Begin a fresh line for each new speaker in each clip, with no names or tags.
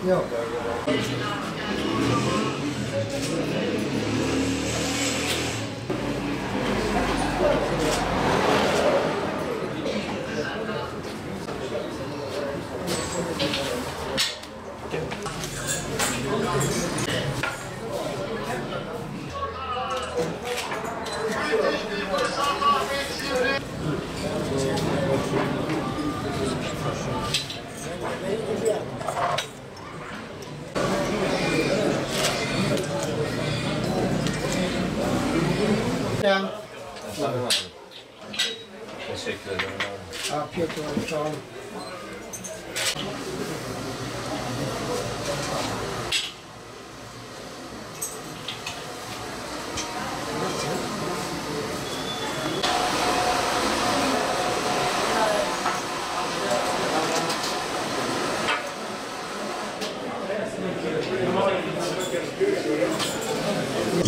Yok.
Teşekkür ederim.
Afiyet olsun. Sağ olun.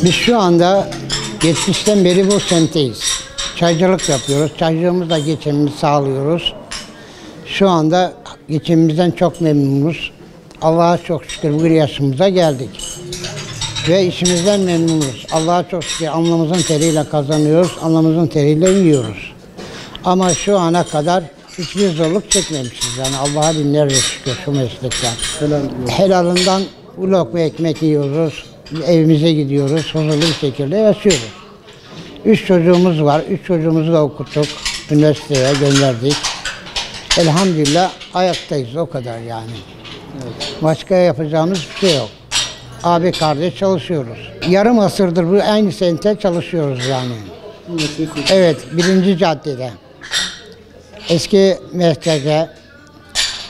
Biz şu anda geçmişten beri bu semtteyiz. Çaycılık yapıyoruz. Çaycılığımızla geçimimizi sağlıyoruz. Şu anda geçimimizden çok memnunuz. Allah'a çok şükür bu yaşımıza geldik. Ve işimizden memnunuz. Allah'a çok şükür alnımızın teriyle kazanıyoruz, alnımızın teriyle yiyoruz. Ama şu ana kadar hiçbir zorluk çekmemişiz. Yani Allah'a binlerce şükür şu meslekten. Helalından bu lokma ekmek yiyoruz. Evimize gidiyoruz, huzurlu bir şekilde yaşıyoruz. 3 çocuğumuz var, 3 çocuğumuzu da okuttuk, üniversiteye gönderdik. Elhamdülillah ayaktayız, o kadar yani. Evet. Başka yapacağımız bir şey yok. Abi kardeş çalışıyoruz. Yarım asırdır bu aynı semtte çalışıyoruz yani. Evet, 1. caddede. Eski mescide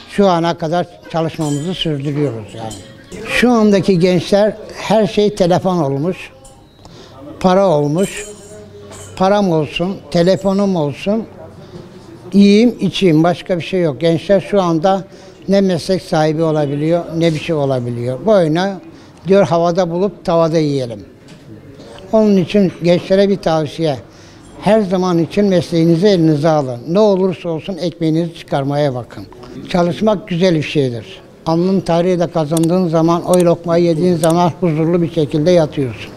şu ana kadar çalışmamızı sürdürüyoruz yani. Şu andaki gençler her şey telefon olmuş, para olmuş, param olsun, telefonum olsun, yiyeyim, içeyim, başka bir şey yok. Gençler şu anda ne meslek sahibi olabiliyor, ne bir şey olabiliyor. Boyuna diyor havada bulup tavada yiyelim. Onun için gençlere bir tavsiye, her zaman için mesleğinizi elinize alın. Ne olursa olsun ekmeğinizi çıkarmaya bakın. Çalışmak güzel bir şeydir. Alnın tarihiyle kazandığın zaman, o lokmayı yediğin zaman huzurlu bir şekilde yatıyorsun.